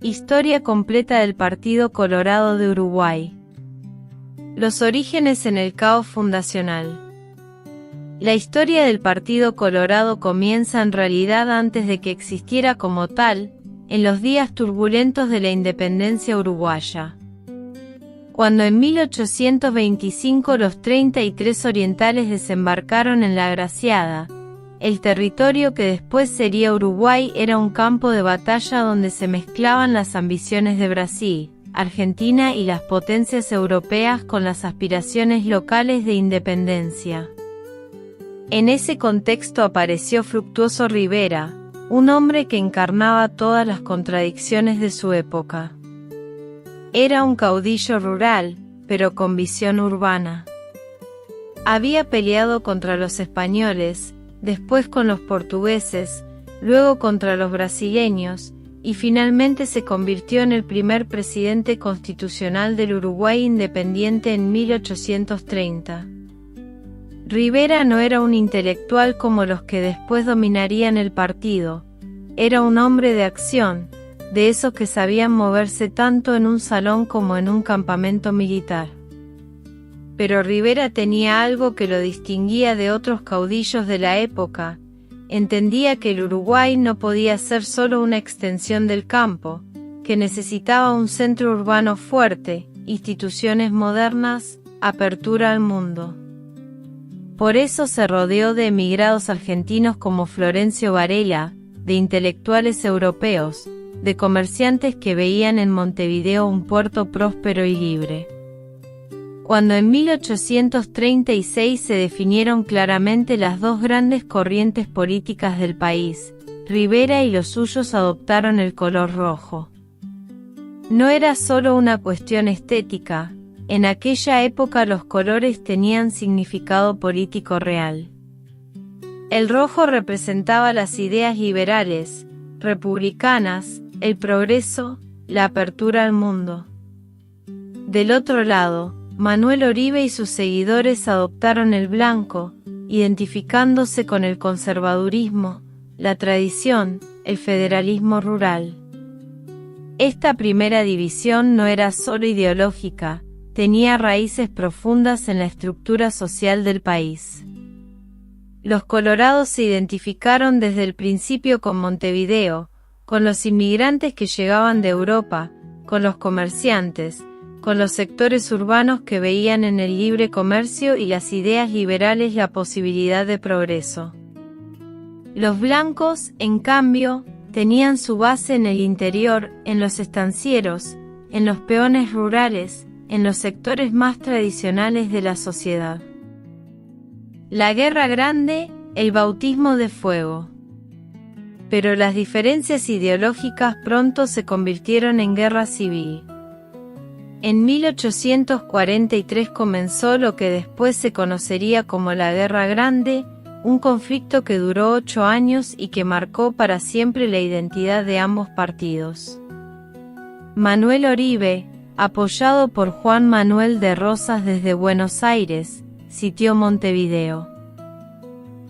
Historia completa del Partido Colorado de Uruguay. Los orígenes en el caos fundacional. La historia del Partido Colorado comienza en realidad antes de que existiera como tal, en los días turbulentos de la independencia uruguaya. Cuando en 1825 los 33 orientales desembarcaron en La Agraciada, el territorio que después sería Uruguay era un campo de batalla donde se mezclaban las ambiciones de Brasil, Argentina y las potencias europeas con las aspiraciones locales de independencia. En ese contexto apareció Fructuoso Rivera, un hombre que encarnaba todas las contradicciones de su época. Era un caudillo rural, pero con visión urbana. Había peleado contra los españoles, después con los portugueses, luego contra los brasileños, y finalmente se convirtió en el primer presidente constitucional del Uruguay independiente en 1830. Rivera no era un intelectual como los que después dominarían el partido, era un hombre de acción, de esos que sabían moverse tanto en un salón como en un campamento militar. Pero Rivera tenía algo que lo distinguía de otros caudillos de la época, entendía que el Uruguay no podía ser solo una extensión del campo, que necesitaba un centro urbano fuerte, instituciones modernas, apertura al mundo. Por eso se rodeó de emigrados argentinos como Florencio Varela, de intelectuales europeos, de comerciantes que veían en Montevideo un puerto próspero y libre. Cuando en 1836 se definieron claramente las dos grandes corrientes políticas del país, Rivera y los suyos adoptaron el color rojo. No era solo una cuestión estética, en aquella época los colores tenían significado político real. El rojo representaba las ideas liberales, republicanas, el progreso, la apertura al mundo. Del otro lado, Manuel Oribe y sus seguidores adoptaron el blanco, identificándose con el conservadurismo, la tradición, el federalismo rural. Esta primera división no era solo ideológica, tenía raíces profundas en la estructura social del país. Los colorados se identificaron desde el principio con Montevideo, con los inmigrantes que llegaban de Europa, con los comerciantes, con los sectores urbanos que veían en el libre comercio y las ideas liberales la posibilidad de progreso. Los blancos, en cambio, tenían su base en el interior, en los estancieros, en los peones rurales, en los sectores más tradicionales de la sociedad. La Guerra Grande, el bautismo de fuego. Pero las diferencias ideológicas pronto se convirtieron en guerra civil. En 1843 comenzó lo que después se conocería como la Guerra Grande, un conflicto que duró 8 años y que marcó para siempre la identidad de ambos partidos. Manuel Oribe, apoyado por Juan Manuel de Rosas desde Buenos Aires, sitió Montevideo.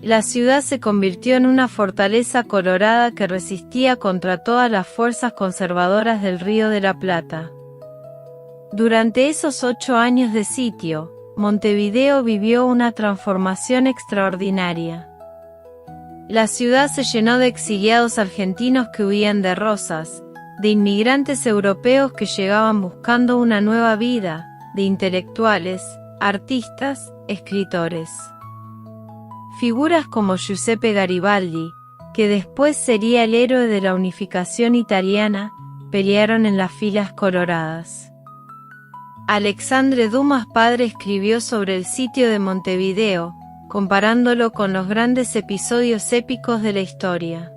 La ciudad se convirtió en una fortaleza colorada que resistía contra todas las fuerzas conservadoras del Río de la Plata. Durante esos 8 años de sitio, Montevideo vivió una transformación extraordinaria. La ciudad se llenó de exiliados argentinos que huían de Rosas, de inmigrantes europeos que llegaban buscando una nueva vida, de intelectuales, artistas, escritores. Figuras como Giuseppe Garibaldi, que después sería el héroe de la unificación italiana, pelearon en las filas coloradas. Alexandre Dumas padre escribió sobre el sitio de Montevideo, comparándolo con los grandes episodios épicos de la historia.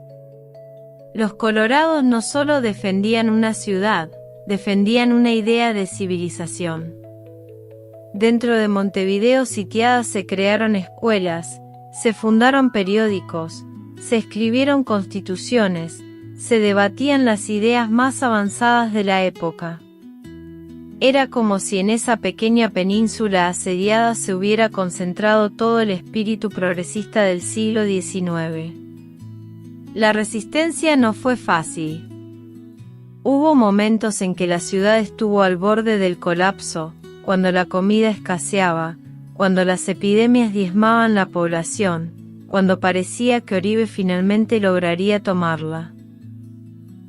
Los colorados no solo defendían una ciudad, defendían una idea de civilización. Dentro de Montevideo sitiada se crearon escuelas, se fundaron periódicos, se escribieron constituciones, se debatían las ideas más avanzadas de la época. Era como si en esa pequeña península asediada se hubiera concentrado todo el espíritu progresista del siglo XIX. La resistencia no fue fácil. Hubo momentos en que la ciudad estuvo al borde del colapso, cuando la comida escaseaba, cuando las epidemias diezmaban la población, cuando parecía que Oribe finalmente lograría tomarla.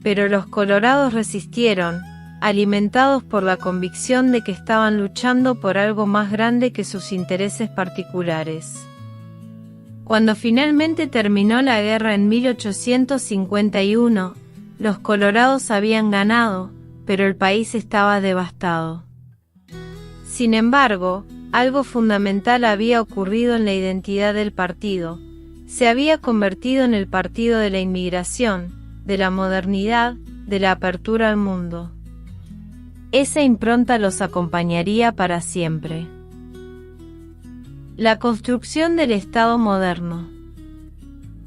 Pero los colorados resistieron, alimentados por la convicción de que estaban luchando por algo más grande que sus intereses particulares. Cuando finalmente terminó la guerra en 1851, los colorados habían ganado, pero el país estaba devastado. Sin embargo, algo fundamental había ocurrido en la identidad del partido. Se había convertido en el partido de la inmigración, de la modernidad, de la apertura al mundo. Esa impronta los acompañaría para siempre. La construcción del Estado moderno.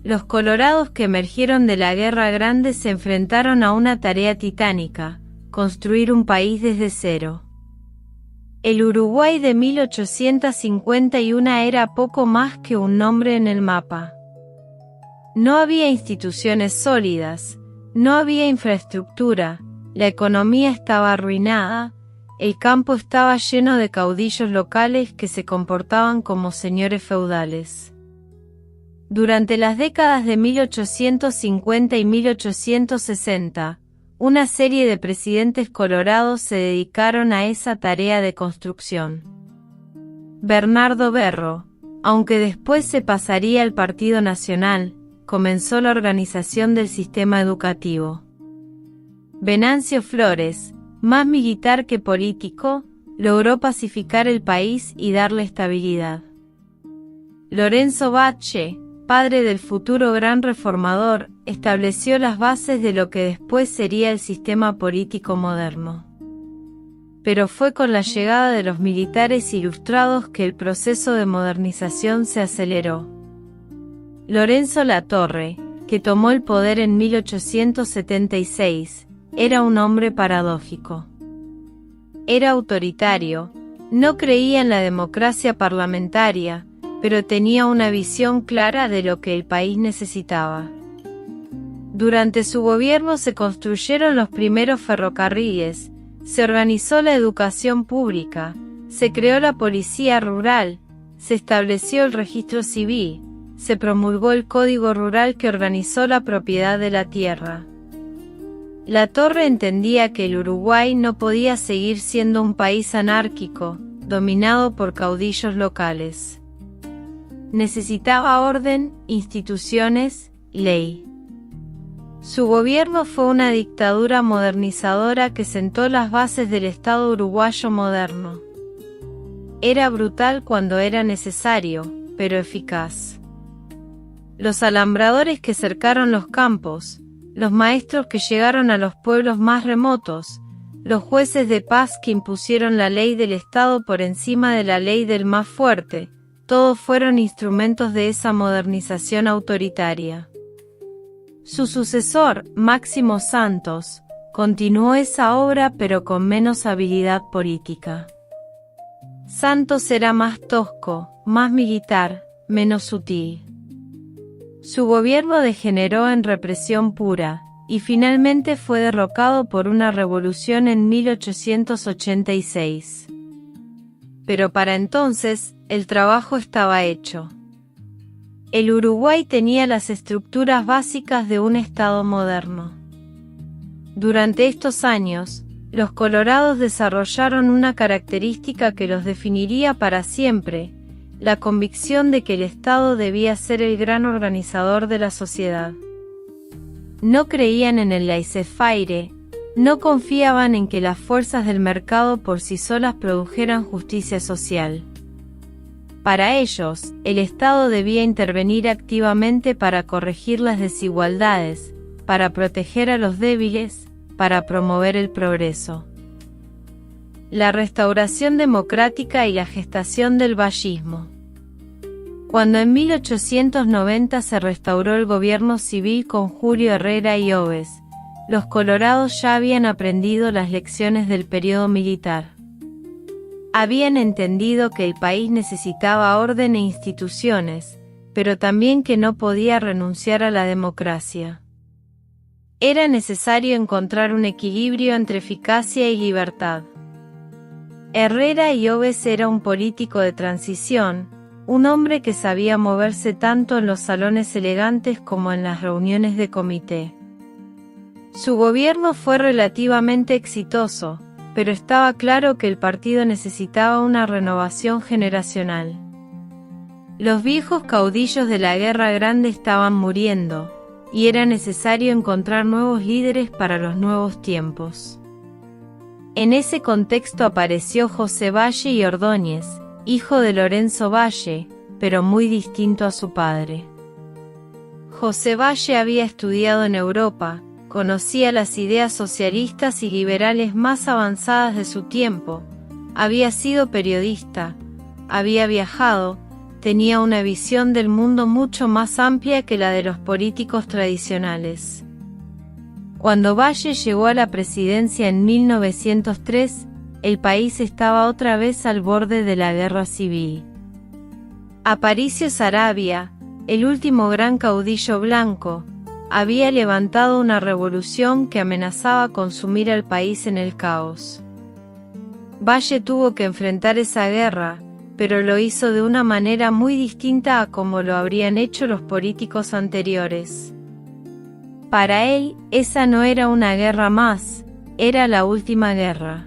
Los colorados que emergieron de la Guerra Grande se enfrentaron a una tarea titánica: construir un país desde cero. El Uruguay de 1851 era poco más que un nombre en el mapa. No había instituciones sólidas, no había infraestructura, la economía estaba arruinada, el campo estaba lleno de caudillos locales que se comportaban como señores feudales. Durante las décadas de 1850 y 1860, una serie de presidentes colorados se dedicaron a esa tarea de construcción. Bernardo Berro, aunque después se pasaría al Partido Nacional, comenzó la organización del sistema educativo. Venancio Flores, más militar que político, logró pacificar el país y darle estabilidad. Lorenzo Bache, padre del futuro gran reformador, estableció las bases de lo que después sería el sistema político moderno. Pero fue con la llegada de los militares ilustrados que el proceso de modernización se aceleró. Lorenzo Latorre, que tomó el poder en 1876, era un hombre paradójico. Era autoritario, no creía en la democracia parlamentaria, pero tenía una visión clara de lo que el país necesitaba. Durante su gobierno se construyeron los primeros ferrocarriles, se organizó la educación pública, se creó la policía rural, se estableció el registro civil, se promulgó el Código Rural que organizó la propiedad de la tierra. Latorre entendía que el Uruguay no podía seguir siendo un país anárquico, dominado por caudillos locales. Necesitaba orden, instituciones, ley. Su gobierno fue una dictadura modernizadora que sentó las bases del Estado uruguayo moderno. Era brutal cuando era necesario, pero eficaz. Los alambradores que cercaron los campos, los maestros que llegaron a los pueblos más remotos, los jueces de paz que impusieron la ley del Estado por encima de la ley del más fuerte, todos fueron instrumentos de esa modernización autoritaria. Su sucesor, Máximo Santos, continuó esa obra pero con menos habilidad política. Santos era más tosco, más militar, menos sutil. Su gobierno degeneró en represión pura, y finalmente fue derrocado por una revolución en 1886. Pero para entonces, el trabajo estaba hecho. El Uruguay tenía las estructuras básicas de un Estado moderno. Durante estos años, los colorados desarrollaron una característica que los definiría para siempre: la convicción de que el Estado debía ser el gran organizador de la sociedad. No creían en el laissez-faire, no confiaban en que las fuerzas del mercado por sí solas produjeran justicia social. Para ellos, el Estado debía intervenir activamente para corregir las desigualdades, para proteger a los débiles, para promover el progreso. La restauración democrática y la gestación del vallismo. Cuando en 1890 se restauró el gobierno civil con Julio Herrera y Oves, los colorados ya habían aprendido las lecciones del periodo militar. Habían entendido que el país necesitaba orden e instituciones, pero también que no podía renunciar a la democracia. Era necesario encontrar un equilibrio entre eficacia y libertad. Herrera y Oves era un político de transición, un hombre que sabía moverse tanto en los salones elegantes como en las reuniones de comité. Su gobierno fue relativamente exitoso, pero estaba claro que el partido necesitaba una renovación generacional. Los viejos caudillos de la Guerra Grande estaban muriendo, y era necesario encontrar nuevos líderes para los nuevos tiempos. En ese contexto apareció José Valle y Ordóñez, hijo de Lorenzo Valle, pero muy distinto a su padre. José Valle había estudiado en Europa, conocía las ideas socialistas y liberales más avanzadas de su tiempo, había sido periodista, había viajado, tenía una visión del mundo mucho más amplia que la de los políticos tradicionales. Cuando Valle llegó a la presidencia en 1903, el país estaba otra vez al borde de la guerra civil. Aparicio Saravia, el último gran caudillo blanco, había levantado una revolución que amenazaba consumir al país en el caos. Valle tuvo que enfrentar esa guerra, pero lo hizo de una manera muy distinta a como lo habrían hecho los políticos anteriores. Para él, esa no era una guerra más, era la última guerra.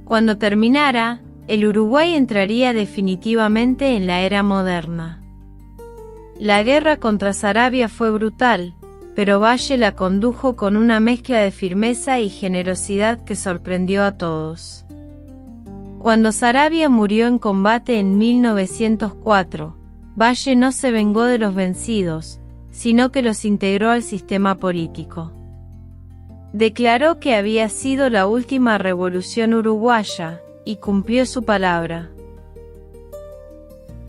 Cuando terminara, el Uruguay entraría definitivamente en la era moderna. La guerra contra Saravia fue brutal, pero Valle la condujo con una mezcla de firmeza y generosidad que sorprendió a todos. Cuando Saravia murió en combate en 1904, Valle no se vengó de los vencidos, sino que los integró al sistema político. Declaró que había sido la última revolución uruguaya, y cumplió su palabra.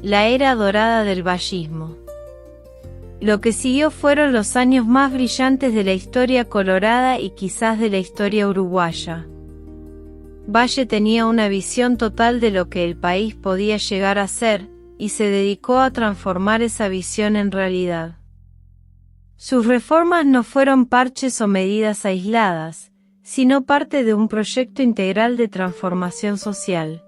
La era dorada del vallismo. Lo que siguió fueron los años más brillantes de la historia colorada y quizás de la historia uruguaya. Valle tenía una visión total de lo que el país podía llegar a ser, y se dedicó a transformar esa visión en realidad. Sus reformas no fueron parches o medidas aisladas, sino parte de un proyecto integral de transformación social.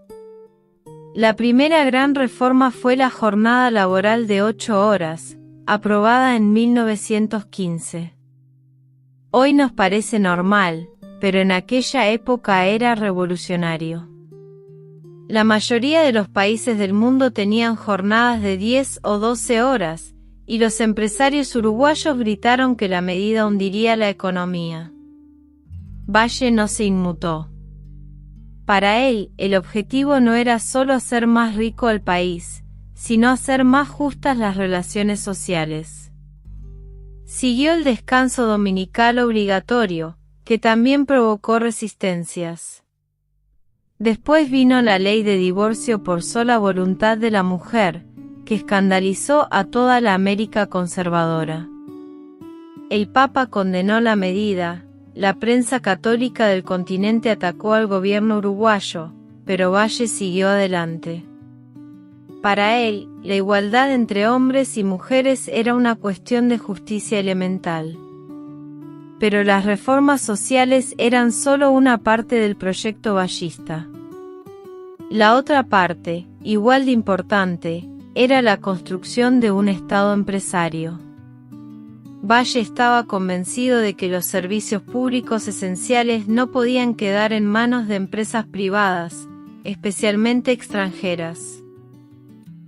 La primera gran reforma fue la jornada laboral de 8 horas, aprobada en 1915. Hoy nos parece normal, pero en aquella época era revolucionario. La mayoría de los países del mundo tenían jornadas de 10 o 12 horas, y los empresarios uruguayos gritaron que la medida hundiría la economía. Valle no se inmutó. Para él, el objetivo no era solo hacer más rico al país, sino hacer más justas las relaciones sociales. Siguió el descanso dominical obligatorio, que también provocó resistencias. Después vino la ley de divorcio por sola voluntad de la mujer, que escandalizó a toda la América conservadora. El Papa condenó la medida, la prensa católica del continente atacó al gobierno uruguayo, pero Valle siguió adelante. Para él, la igualdad entre hombres y mujeres era una cuestión de justicia elemental. Pero las reformas sociales eran solo una parte del proyecto vallista. La otra parte, igual de importante, era la construcción de un Estado empresario. Valle estaba convencido de que los servicios públicos esenciales no podían quedar en manos de empresas privadas, especialmente extranjeras.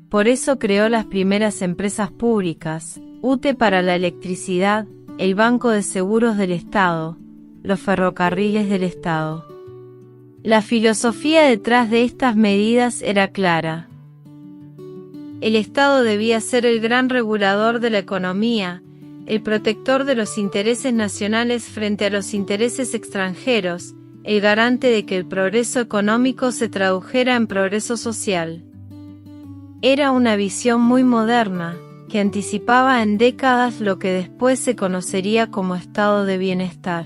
Por eso creó las primeras empresas públicas, UTE para la electricidad, el Banco de Seguros del Estado, los ferrocarriles del Estado. La filosofía detrás de estas medidas era clara. El Estado debía ser el gran regulador de la economía, el protector de los intereses nacionales frente a los intereses extranjeros, el garante de que el progreso económico se tradujera en progreso social. Era una visión muy moderna, que anticipaba en décadas lo que después se conocería como estado de bienestar.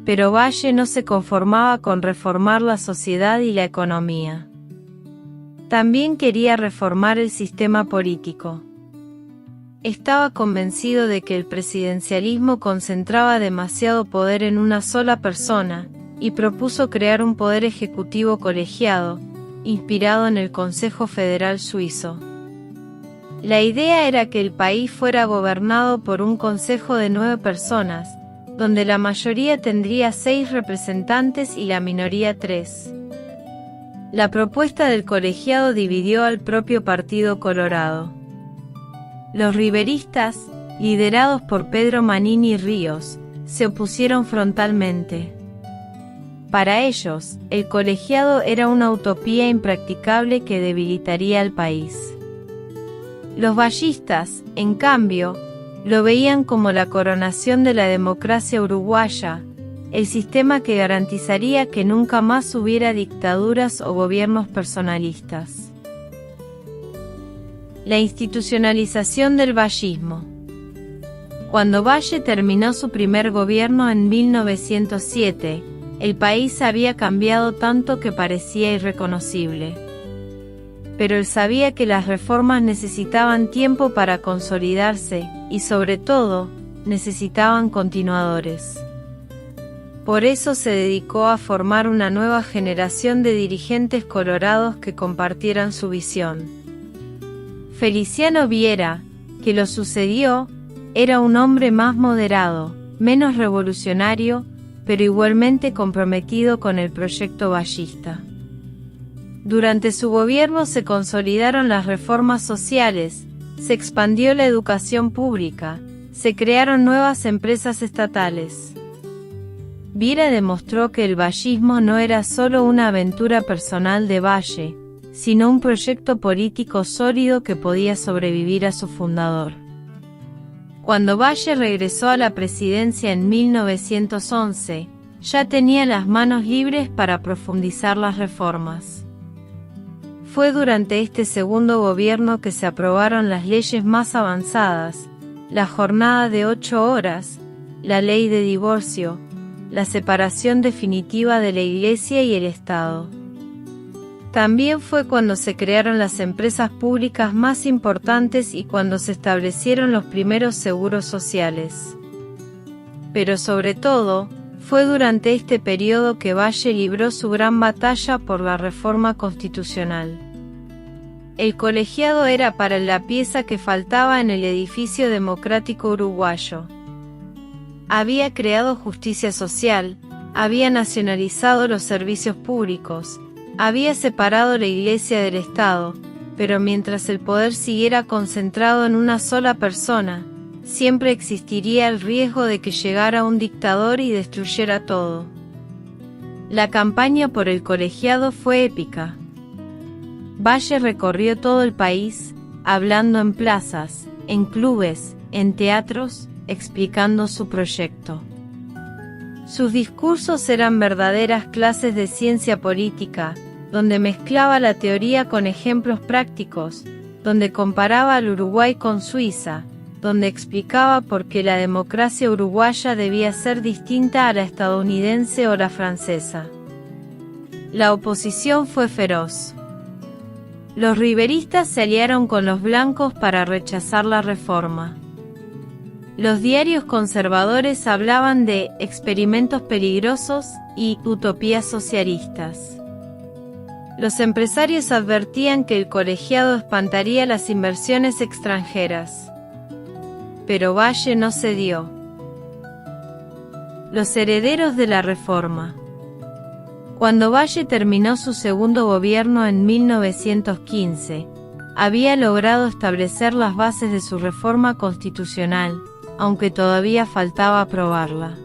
Pero Valle no se conformaba con reformar la sociedad y la economía. También quería reformar el sistema político. estaba convencido de que el presidencialismo concentraba demasiado poder en una sola persona, y propuso crear un poder ejecutivo colegiado, inspirado en el Consejo Federal Suizo. La idea era que el país fuera gobernado por un consejo de 9 personas, donde la mayoría tendría 6 representantes y la minoría 3. La propuesta del colegiado dividió al propio Partido Colorado. Los riveristas, liderados por Pedro Manini Ríos, se opusieron frontalmente. Para ellos, el colegiado era una utopía impracticable que debilitaría al país. Los vallistas, en cambio, lo veían como la coronación de la democracia uruguaya, el sistema que garantizaría que nunca más hubiera dictaduras o gobiernos personalistas. La institucionalización del vallismo. Cuando Valle terminó su primer gobierno en 1907, el país había cambiado tanto que parecía irreconocible. Pero él sabía que las reformas necesitaban tiempo para consolidarse, y sobre todo, necesitaban continuadores. Por eso se dedicó a formar una nueva generación de dirigentes colorados que compartieran su visión. Feliciano Viera, que lo sucedió, era un hombre más moderado, menos revolucionario, pero igualmente comprometido con el proyecto vallista. Durante su gobierno se consolidaron las reformas sociales, se expandió la educación pública, se crearon nuevas empresas estatales. Viera demostró que el vallismo no era solo una aventura personal de Valle, sino un proyecto político sólido que podía sobrevivir a su fundador. Cuando Valle regresó a la presidencia en 1911, ya tenía las manos libres para profundizar las reformas. Fue durante este segundo gobierno que se aprobaron las leyes más avanzadas, la jornada de 8 horas, la ley de divorcio, la separación definitiva de la Iglesia y el Estado. También fue cuando se crearon las empresas públicas más importantes y cuando se establecieron los primeros seguros sociales. Pero sobre todo, fue durante este periodo que Valle libró su gran batalla por la reforma constitucional. El colegiado era para él la pieza que faltaba en el edificio democrático uruguayo. Había creado justicia social, había nacionalizado los servicios públicos, había separado la Iglesia del Estado, pero mientras el poder siguiera concentrado en una sola persona, siempre existiría el riesgo de que llegara un dictador y destruyera todo. La campaña por el colegiado fue épica. Valle recorrió todo el país, hablando en plazas, en clubes, en teatros, explicando su proyecto. Sus discursos eran verdaderas clases de ciencia política, donde mezclaba la teoría con ejemplos prácticos, donde comparaba al Uruguay con Suiza, donde explicaba por qué la democracia uruguaya debía ser distinta a la estadounidense o la francesa. La oposición fue feroz. Los riveristas se aliaron con los blancos para rechazar la reforma. Los diarios conservadores hablaban de experimentos peligrosos y utopías socialistas. Los empresarios advertían que el colegiado espantaría las inversiones extranjeras. Pero Valle no cedió. Los herederos de la reforma. Cuando Valle terminó su segundo gobierno en 1915, había logrado establecer las bases de su reforma constitucional, aunque todavía faltaba aprobarla.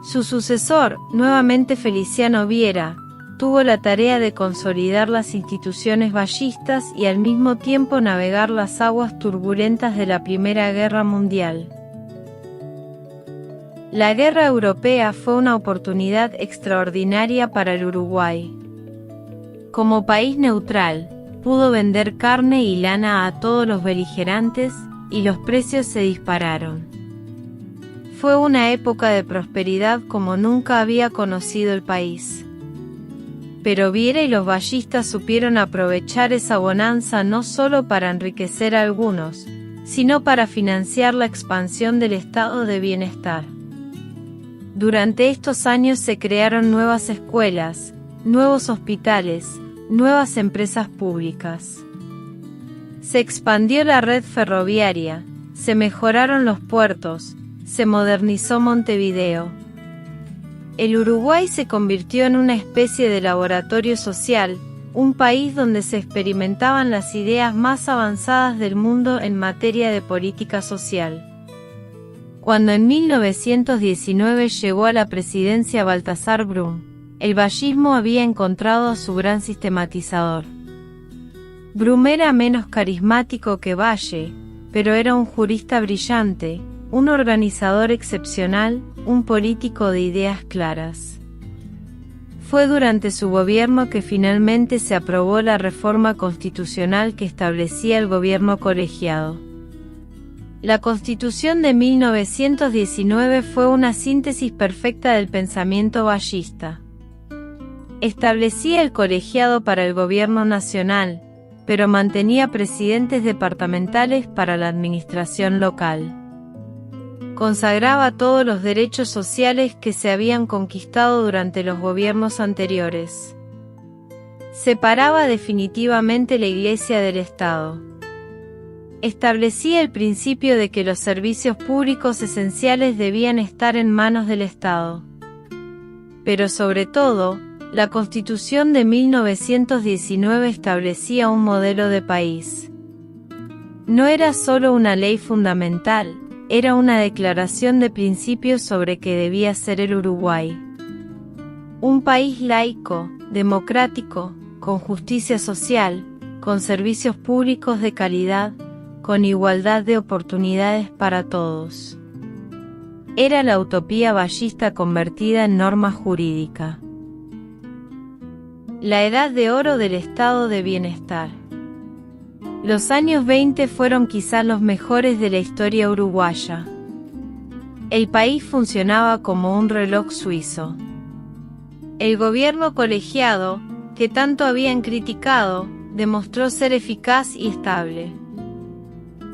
Su sucesor, nuevamente Feliciano Viera, tuvo la tarea de consolidar las instituciones vallistas y al mismo tiempo navegar las aguas turbulentas de la Primera Guerra Mundial. La Guerra Europea fue una oportunidad extraordinaria para el Uruguay. Como país neutral, pudo vender carne y lana a todos los beligerantes, y los precios se dispararon. Fue una época de prosperidad como nunca había conocido el país. Pero Viera y los vallistas supieron aprovechar esa bonanza no solo para enriquecer a algunos, sino para financiar la expansión del estado de bienestar. Durante estos años se crearon nuevas escuelas, nuevos hospitales, nuevas empresas públicas. Se expandió la red ferroviaria, se mejoraron los puertos, se modernizó Montevideo. El Uruguay se convirtió en una especie de laboratorio social, un país donde se experimentaban las ideas más avanzadas del mundo en materia de política social. Cuando en 1919 llegó a la presidencia Baltasar Brum, el vallismo había encontrado a su gran sistematizador. Brum era menos carismático que Valle, pero era un jurista brillante, un organizador excepcional, un político de ideas claras. Fue durante su gobierno que finalmente se aprobó la reforma constitucional que establecía el gobierno colegiado. La Constitución de 1919 fue una síntesis perfecta del pensamiento vallista. Establecía el colegiado para el gobierno nacional, pero mantenía presidentes departamentales para la administración local. Consagraba todos los derechos sociales que se habían conquistado durante los gobiernos anteriores. Separaba definitivamente la Iglesia del Estado. Establecía el principio de que los servicios públicos esenciales debían estar en manos del Estado. Pero sobre todo, la Constitución de 1919 establecía un modelo de país. No era solo una ley fundamental, era una declaración de principios sobre qué debía ser el Uruguay. Un país laico, democrático, con justicia social, con servicios públicos de calidad, con igualdad de oportunidades para todos. Era la utopía vallista convertida en norma jurídica. La edad de oro del estado de bienestar. Los años 20 fueron quizás los mejores de la historia uruguaya. El país funcionaba como un reloj suizo. El gobierno colegiado, que tanto habían criticado, demostró ser eficaz y estable.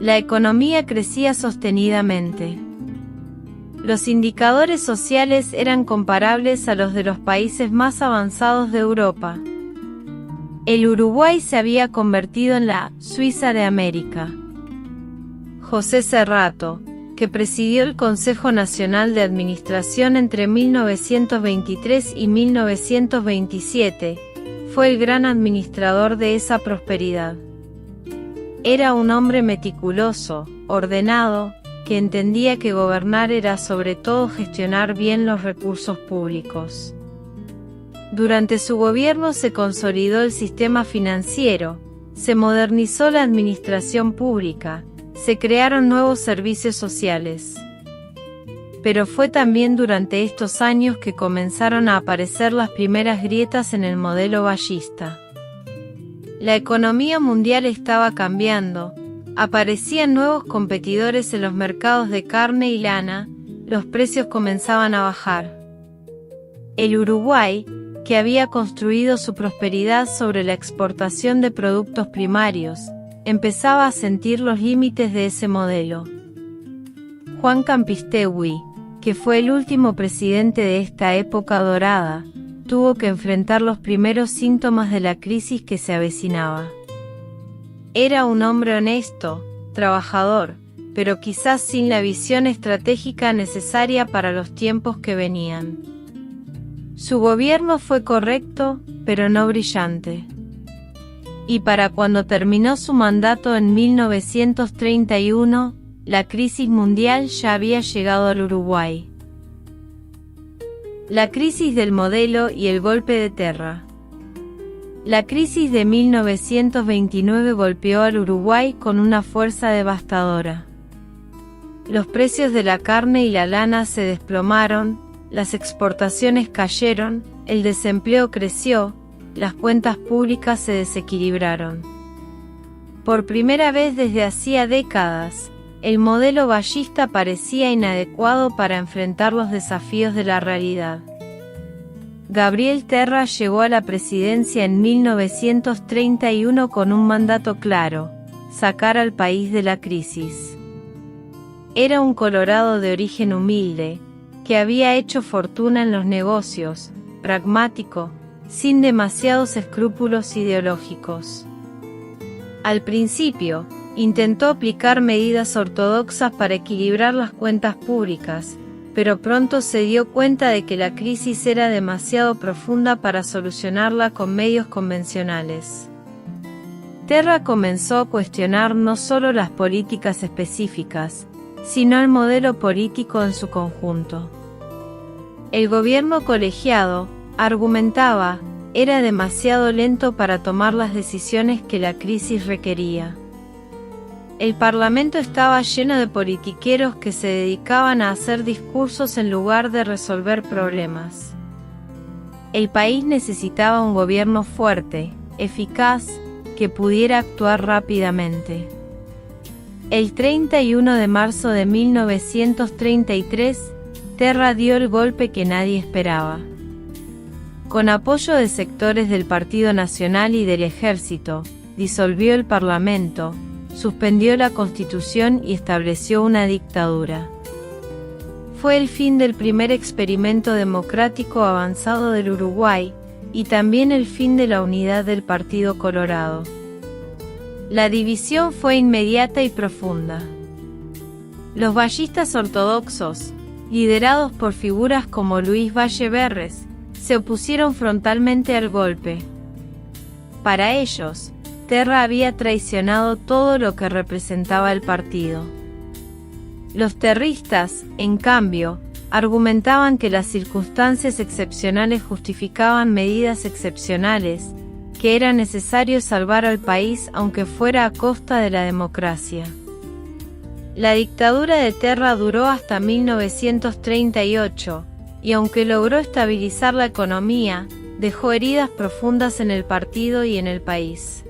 La economía crecía sostenidamente. Los indicadores sociales eran comparables a los de los países más avanzados de Europa. El Uruguay se había convertido en la Suiza de América. José Cerrato, que presidió el Consejo Nacional de Administración entre 1923 y 1927, fue el gran administrador de esa prosperidad. Era un hombre meticuloso, ordenado, que entendía que gobernar era sobre todo gestionar bien los recursos públicos. Durante su gobierno se consolidó el sistema financiero, se modernizó la administración pública, se crearon nuevos servicios sociales. Pero fue también durante estos años que comenzaron a aparecer las primeras grietas en el modelo vallista. La economía mundial estaba cambiando, aparecían nuevos competidores en los mercados de carne y lana, los precios comenzaban a bajar. El Uruguay, que había construido su prosperidad sobre la exportación de productos primarios, empezaba a sentir los límites de ese modelo. Juan Campistegui, que fue el último presidente de esta época dorada, tuvo que enfrentar los primeros síntomas de la crisis que se avecinaba. Era un hombre honesto, trabajador, pero quizás sin la visión estratégica necesaria para los tiempos que venían. Su gobierno fue correcto, pero no brillante. Y para cuando terminó su mandato en 1931, la crisis mundial ya había llegado al Uruguay. La crisis del modelo y el golpe de terra. La crisis de 1929 golpeó al Uruguay con una fuerza devastadora. Los precios de la carne y la lana se desplomaron, las exportaciones cayeron, el desempleo creció, las cuentas públicas se desequilibraron. Por primera vez desde hacía décadas, el modelo vallista parecía inadecuado para enfrentar los desafíos de la realidad. Gabriel Terra llegó a la presidencia en 1931 con un mandato claro: sacar al país de la crisis. Era un colorado de origen humilde, que había hecho fortuna en los negocios, pragmático, sin demasiados escrúpulos ideológicos. Al principio, intentó aplicar medidas ortodoxas para equilibrar las cuentas públicas, pero pronto se dio cuenta de que la crisis era demasiado profunda para solucionarla con medios convencionales. Terra comenzó a cuestionar no solo las políticas específicas, sino el modelo político en su conjunto. El gobierno colegiado, argumentaba, era demasiado lento para tomar las decisiones que la crisis requería. El Parlamento estaba lleno de politiqueros que se dedicaban a hacer discursos en lugar de resolver problemas. El país necesitaba un gobierno fuerte, eficaz, que pudiera actuar rápidamente. El 31 de marzo de 1933, Terra dio el golpe que nadie esperaba. Con apoyo de sectores del Partido Nacional y del Ejército, disolvió el Parlamento, suspendió la Constitución y estableció una dictadura. Fue el fin del primer experimento democrático avanzado del Uruguay, y también el fin de la unidad del Partido Colorado. La división fue inmediata y profunda. Los vallistas ortodoxos, liderados por figuras como Luis Valle Berres, se opusieron frontalmente al golpe. Para ellos, Terra había traicionado todo lo que representaba el partido. Los terristas, en cambio, argumentaban que las circunstancias excepcionales justificaban medidas excepcionales, que era necesario salvar al país aunque fuera a costa de la democracia. La dictadura de Terra duró hasta 1938, y aunque logró estabilizar la economía, dejó heridas profundas en el partido y en el país.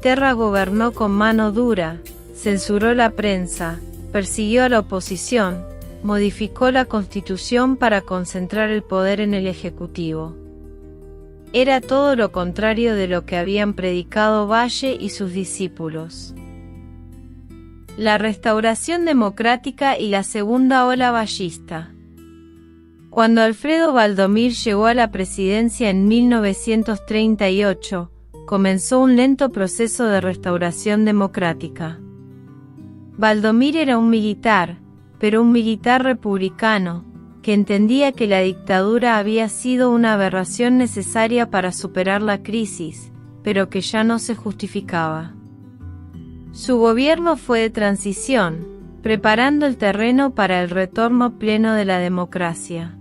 Terra gobernó con mano dura, censuró la prensa, persiguió a la oposición, modificó la Constitución para concentrar el poder en el Ejecutivo. Era todo lo contrario de lo que habían predicado Valle y sus discípulos. La restauración democrática y la segunda ola vallista. Cuando Alfredo Valdomir llegó a la presidencia en 1938, comenzó un lento proceso de restauración democrática. Valdomir era un militar, pero un militar republicano, que entendía que la dictadura había sido una aberración necesaria para superar la crisis, pero que ya no se justificaba. Su gobierno fue de transición, preparando el terreno para el retorno pleno de la democracia.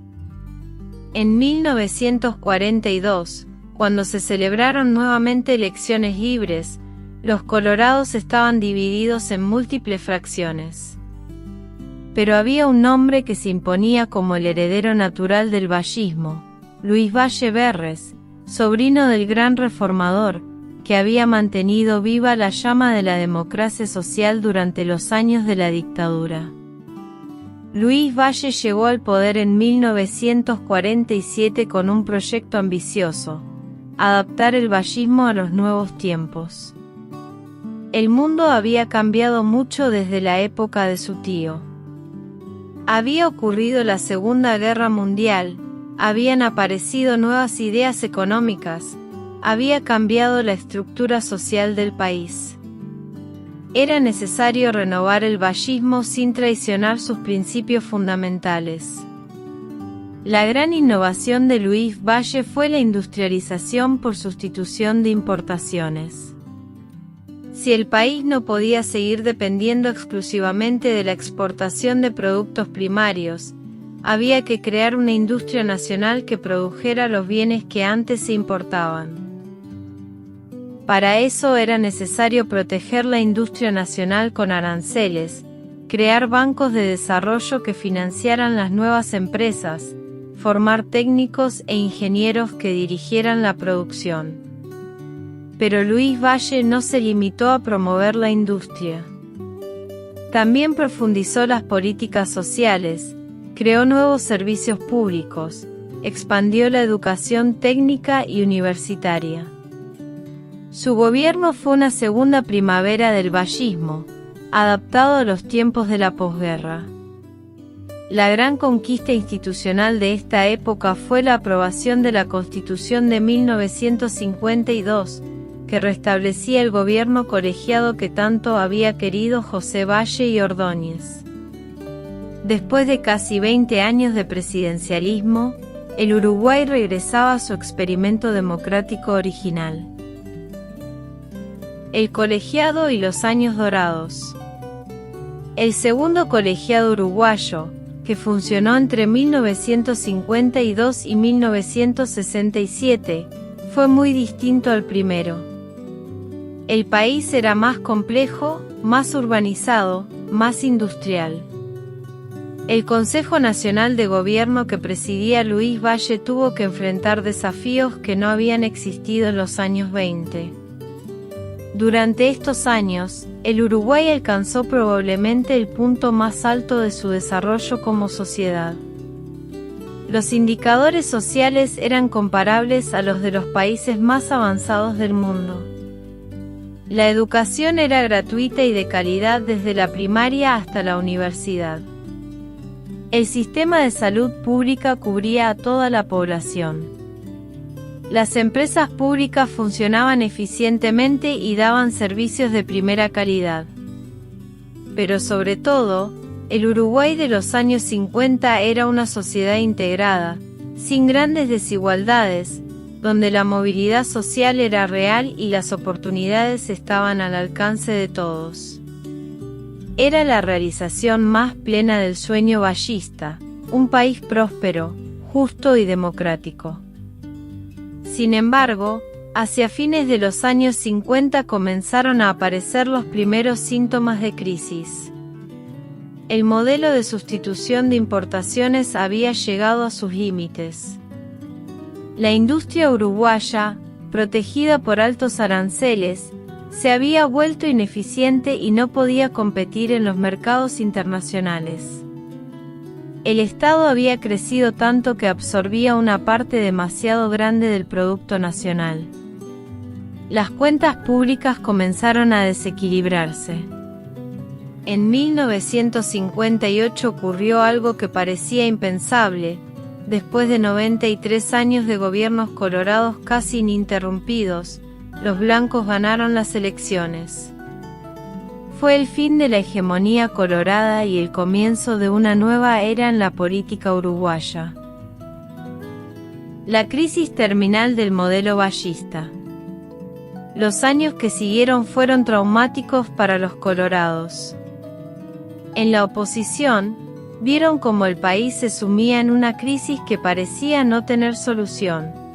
En 1942, cuando se celebraron nuevamente elecciones libres, los colorados estaban divididos en múltiples fracciones. Pero había un hombre que se imponía como el heredero natural del vallismo, Luis Valle Berres, sobrino del gran reformador, que había mantenido viva la llama de la democracia social durante los años de la dictadura. Luis Valle llegó al poder en 1947 con un proyecto ambicioso: adaptar el vallismo a los nuevos tiempos. El mundo había cambiado mucho desde la época de su tío. Había ocurrido la Segunda Guerra Mundial, habían aparecido nuevas ideas económicas, había cambiado la estructura social del país. Era necesario renovar el vallismo sin traicionar sus principios fundamentales. La gran innovación de Luis Valle fue la industrialización por sustitución de importaciones. Si el país no podía seguir dependiendo exclusivamente de la exportación de productos primarios, había que crear una industria nacional que produjera los bienes que antes se importaban. Para eso era necesario proteger la industria nacional con aranceles, crear bancos de desarrollo que financiaran las nuevas empresas, formar técnicos e ingenieros que dirigieran la producción. Pero Luis Valle no se limitó a promover la industria. También profundizó las políticas sociales, creó nuevos servicios públicos, expandió la educación técnica y universitaria. Su gobierno fue una segunda primavera del vallismo, adaptado a los tiempos de la posguerra. La gran conquista institucional de esta época fue la aprobación de la Constitución de 1952, que restablecía el gobierno colegiado que tanto había querido José Valle y Ordóñez. Después de casi 20 años de presidencialismo, el Uruguay regresaba a su experimento democrático original. El colegiado y los años dorados. El segundo colegiado uruguayo, que funcionó entre 1952 y 1967, fue muy distinto al primero. El país era más complejo, más urbanizado, más industrial. El Consejo Nacional de Gobierno que presidía Luis Valle tuvo que enfrentar desafíos que no habían existido en los años 20. Durante estos años, el Uruguay alcanzó probablemente el punto más alto de su desarrollo como sociedad. Los indicadores sociales eran comparables a los de los países más avanzados del mundo. La educación era gratuita y de calidad desde la primaria hasta la universidad. El sistema de salud pública cubría a toda la población. Las empresas públicas funcionaban eficientemente y daban servicios de primera calidad. Pero sobre todo, el Uruguay de los años 50 era una sociedad integrada, sin grandes desigualdades, donde la movilidad social era real y las oportunidades estaban al alcance de todos. Era la realización más plena del sueño vallista, un país próspero, justo y democrático. Sin embargo, hacia fines de los años 50 comenzaron a aparecer los primeros síntomas de crisis. El modelo de sustitución de importaciones había llegado a sus límites. La industria uruguaya, protegida por altos aranceles, se había vuelto ineficiente y no podía competir en los mercados internacionales. El Estado había crecido tanto que absorbía una parte demasiado grande del Producto Nacional. Las cuentas públicas comenzaron a desequilibrarse. En 1958 ocurrió algo que parecía impensable. Después de 93 años de gobiernos colorados casi ininterrumpidos, los blancos ganaron las elecciones. Fue el fin de la hegemonía colorada y el comienzo de una nueva era en la política uruguaya. La crisis terminal del modelo vallista. Los años que siguieron fueron traumáticos para los colorados. En la oposición, vieron cómo el país se sumía en una crisis que parecía no tener solución.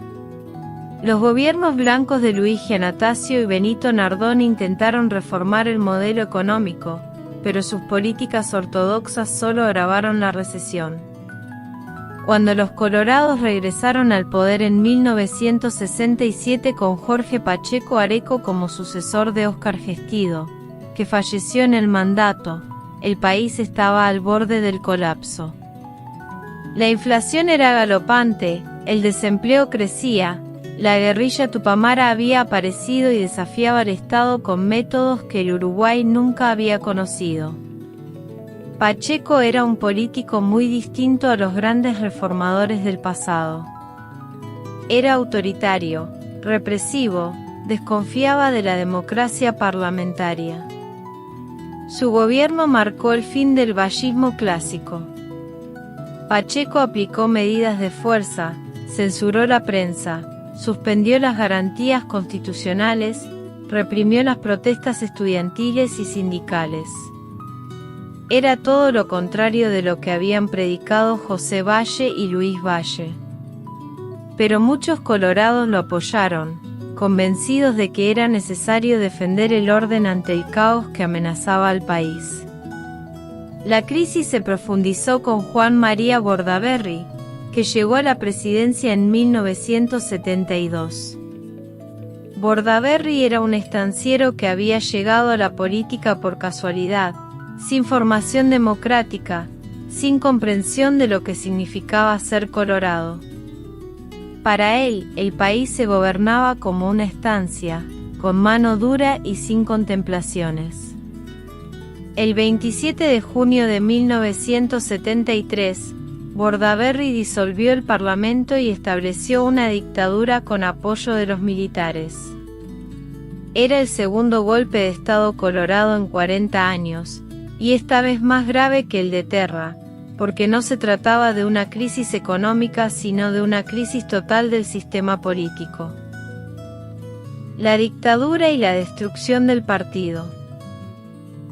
Los gobiernos blancos de Luis Giannatasio y Benito Nardone intentaron reformar el modelo económico, pero sus políticas ortodoxas solo agravaron la recesión. Cuando los colorados regresaron al poder en 1967 con Jorge Pacheco Areco como sucesor de Óscar Gestido, que falleció en el mandato, el país estaba al borde del colapso. La inflación era galopante, el desempleo crecía, la guerrilla tupamara había aparecido y desafiaba al Estado con métodos que el Uruguay nunca había conocido. Pacheco era un político muy distinto a los grandes reformadores del pasado. Era autoritario, represivo, desconfiaba de la democracia parlamentaria. Su gobierno marcó el fin del vallismo clásico. Pacheco aplicó medidas de fuerza, censuró la prensa, suspendió las garantías constitucionales, reprimió las protestas estudiantiles y sindicales. Era todo lo contrario de lo que habían predicado José Valle y Luis Valle. Pero muchos colorados lo apoyaron, convencidos de que era necesario defender el orden ante el caos que amenazaba al país. La crisis se profundizó con Juan María Bordaberry, que llegó a la presidencia en 1972. Bordaberry era un estanciero que había llegado a la política por casualidad, sin formación democrática, sin comprensión de lo que significaba ser colorado. Para él, el país se gobernaba como una estancia, con mano dura y sin contemplaciones. El 27 de junio de 1973, Bordaberry disolvió el Parlamento y estableció una dictadura con apoyo de los militares. Era el segundo golpe de Estado colorado en 40 años, y esta vez más grave que el de Terra, porque no se trataba de una crisis económica sino de una crisis total del sistema político. La dictadura y la destrucción del partido.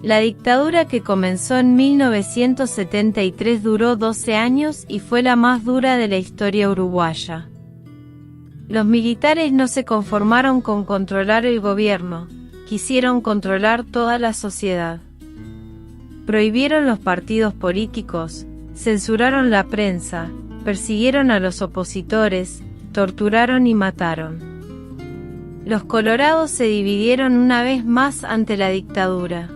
La dictadura, que comenzó en 1973, duró 12 años y fue la más dura de la historia uruguaya. Los militares no se conformaron con controlar el gobierno, quisieron controlar toda la sociedad. Prohibieron los partidos políticos, censuraron la prensa, persiguieron a los opositores, torturaron y mataron. Los colorados se dividieron una vez más ante la dictadura.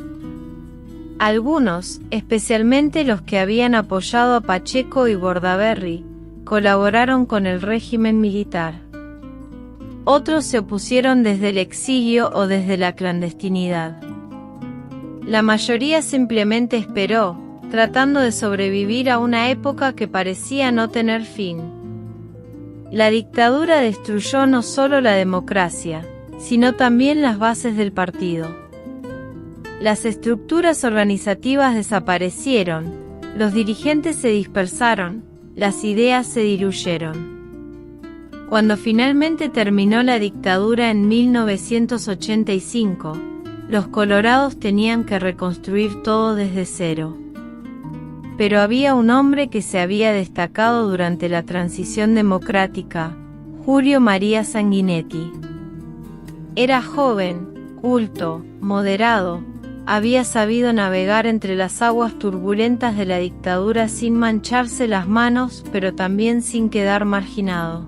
Algunos, especialmente los que habían apoyado a Pacheco y Bordaberry, colaboraron con el régimen militar. Otros se opusieron desde el exilio o desde la clandestinidad. La mayoría simplemente esperó, tratando de sobrevivir a una época que parecía no tener fin. La dictadura destruyó no solo la democracia, sino también las bases del partido. Las estructuras organizativas desaparecieron, los dirigentes se dispersaron, las ideas se diluyeron. Cuando finalmente terminó la dictadura en 1985, los colorados tenían que reconstruir todo desde cero. Pero había un hombre que se había destacado durante la transición democrática, Julio María Sanguinetti. Era joven, culto, moderado, había sabido navegar entre las aguas turbulentas de la dictadura sin mancharse las manos, pero también sin quedar marginado.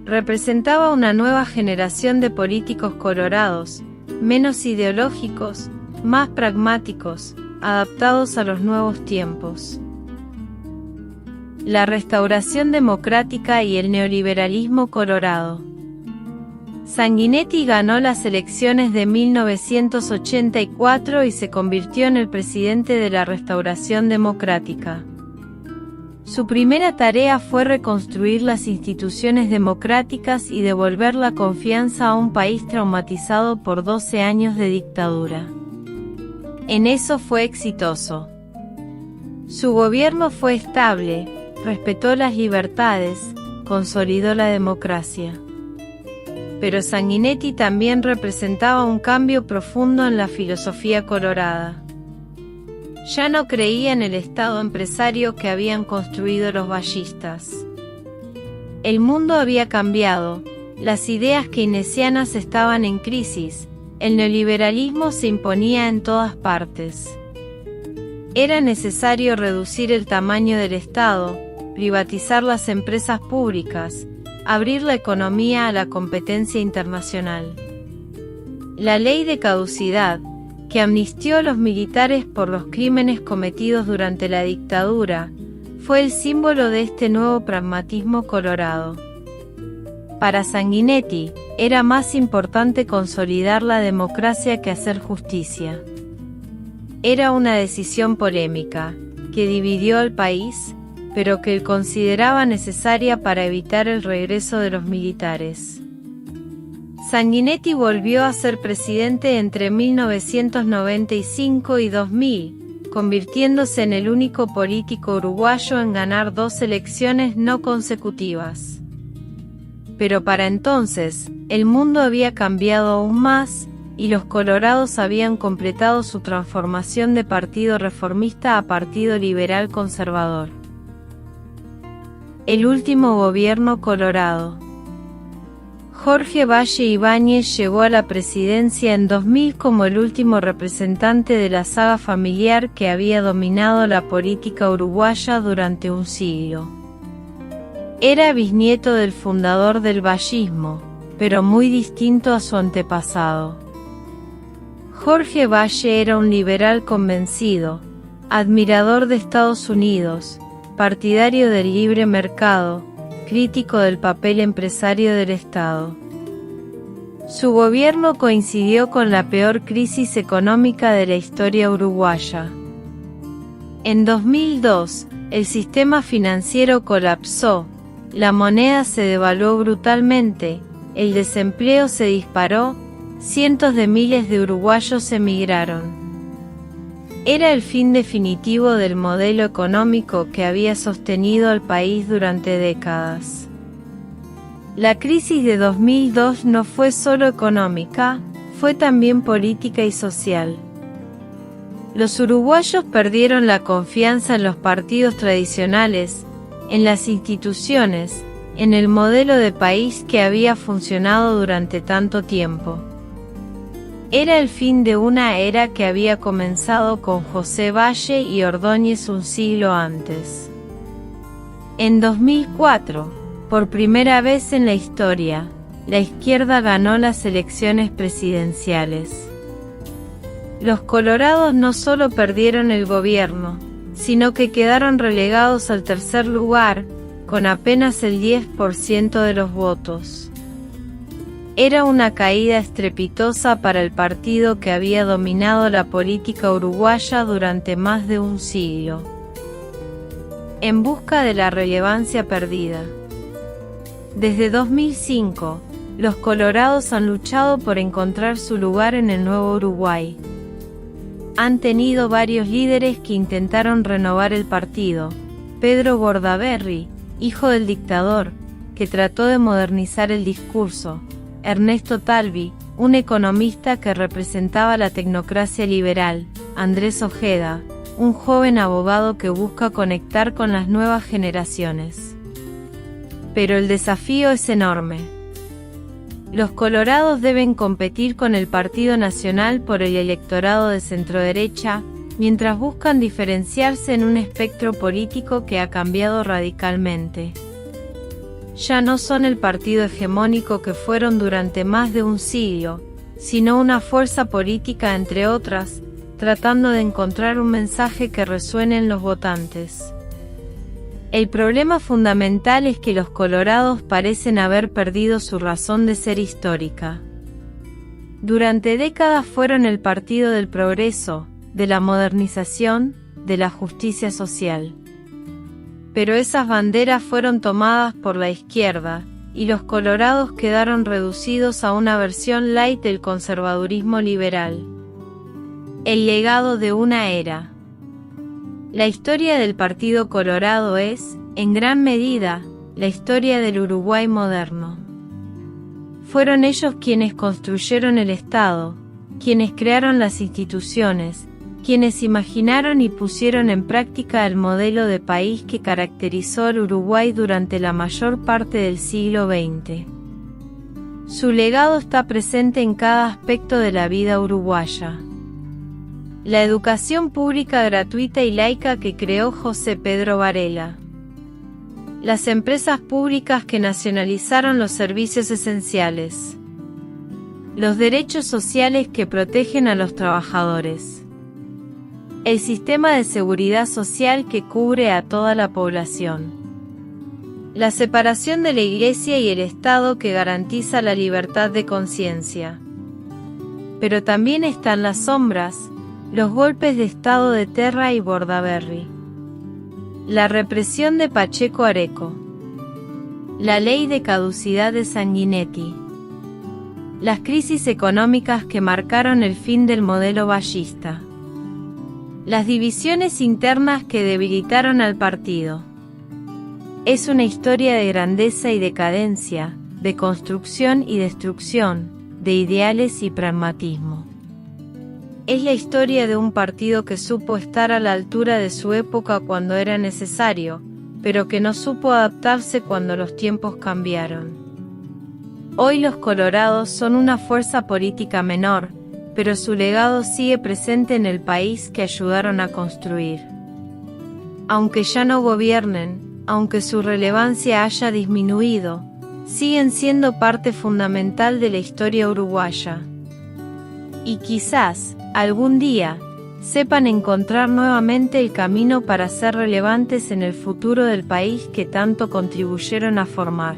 Representaba una nueva generación de políticos colorados, menos ideológicos, más pragmáticos, adaptados a los nuevos tiempos. La restauración democrática y el neoliberalismo colorado. Sanguinetti ganó las elecciones de 1984 y se convirtió en el presidente de la Restauración Democrática. Su primera tarea fue reconstruir las instituciones democráticas y devolver la confianza a un país traumatizado por 12 años de dictadura. En eso fue exitoso. Su gobierno fue estable, respetó las libertades, consolidó la democracia. Pero Sanguinetti también representaba un cambio profundo en la filosofía colorada. Ya no creía en el Estado empresario que habían construido los ballistas. El mundo había cambiado, las ideas keynesianas estaban en crisis, el neoliberalismo se imponía en todas partes. Era necesario reducir el tamaño del Estado, privatizar las empresas públicas, abrir la economía a la competencia internacional. La ley de caducidad, que amnistió a los militares por los crímenes cometidos durante la dictadura, fue el símbolo de este nuevo pragmatismo colorado. Para Sanguinetti, era más importante consolidar la democracia que hacer justicia. Era una decisión polémica, que dividió al país, pero que él consideraba necesaria para evitar el regreso de los militares. Sanguinetti volvió a ser presidente entre 1995 y 2000, convirtiéndose en el único político uruguayo en ganar 2 elecciones no consecutivas. Pero para entonces, el mundo había cambiado aún más, y los colorados habían completado su transformación de partido reformista a partido liberal conservador. El último gobierno colorado. Jorge Valle Ibáñez llegó a la presidencia en 2000 como el último representante de la saga familiar que había dominado la política uruguaya durante un siglo. Era bisnieto del fundador del vallismo, pero muy distinto a su antepasado. Jorge Valle era un liberal convencido, admirador de Estados Unidos, partidario del libre mercado, crítico del papel empresario del Estado. Su gobierno coincidió con la peor crisis económica de la historia uruguaya. En 2002, el sistema financiero colapsó, la moneda se devaluó brutalmente, el desempleo se disparó, cientos de miles de uruguayos emigraron. Era el fin definitivo del modelo económico que había sostenido al país durante décadas. La crisis de 2002 no fue solo económica, fue también política y social. Los uruguayos perdieron la confianza en los partidos tradicionales, en las instituciones, en el modelo de país que había funcionado durante tanto tiempo. Era el fin de una era que había comenzado con José Valle y Ordóñez un siglo antes. En 2004, por primera vez en la historia, la izquierda ganó las elecciones presidenciales. Los colorados no solo perdieron el gobierno, sino que quedaron relegados al tercer lugar, con apenas el 10% de los votos. Era una caída estrepitosa para el partido que había dominado la política uruguaya durante más de un siglo. En busca de la relevancia perdida. Desde 2005, los colorados han luchado por encontrar su lugar en el nuevo Uruguay. Han tenido varios líderes que intentaron renovar el partido. Pedro Bordaberry, hijo del dictador, que trató de modernizar el discurso. Ernesto Talvi, un economista que representaba la tecnocracia liberal. Andrés Ojeda, un joven abogado que busca conectar con las nuevas generaciones. Pero el desafío es enorme. Los colorados deben competir con el Partido Nacional por el electorado de centroderecha, mientras buscan diferenciarse en un espectro político que ha cambiado radicalmente. Ya no son el partido hegemónico que fueron durante más de un siglo, sino una fuerza política entre otras, tratando de encontrar un mensaje que resuene en los votantes. El problema fundamental es que los colorados parecen haber perdido su razón de ser histórica. Durante décadas fueron el partido del progreso, de la modernización, de la justicia social. Pero esas banderas fueron tomadas por la izquierda, y los colorados quedaron reducidos a una versión light del conservadurismo liberal. El legado de una era. La historia del Partido Colorado es, en gran medida, la historia del Uruguay moderno. Fueron ellos quienes construyeron el Estado, quienes crearon las instituciones, quienes imaginaron y pusieron en práctica el modelo de país que caracterizó al Uruguay durante la mayor parte del siglo XX. Su legado está presente en cada aspecto de la vida uruguaya. La educación pública gratuita y laica que creó José Pedro Varela. Las empresas públicas que nacionalizaron los servicios esenciales. Los derechos sociales que protegen a los trabajadores. El sistema de seguridad social que cubre a toda la población. La separación de la Iglesia y el Estado que garantiza la libertad de conciencia. Pero también están las sombras, los golpes de Estado de Terra y Bordaberry. La represión de Pacheco Areco. La ley de caducidad de Sanguinetti. Las crisis económicas que marcaron el fin del modelo vallista. Las divisiones internas que debilitaron al partido. Es una historia de grandeza y decadencia, de construcción y destrucción, de ideales y pragmatismo. Es la historia de un partido que supo estar a la altura de su época cuando era necesario, pero que no supo adaptarse cuando los tiempos cambiaron. Hoy los colorados son una fuerza política menor, pero su legado sigue presente en el país que ayudaron a construir. Aunque ya no gobiernen, aunque su relevancia haya disminuido, siguen siendo parte fundamental de la historia uruguaya. Y quizás, algún día, sepan encontrar nuevamente el camino para ser relevantes en el futuro del país que tanto contribuyeron a formar.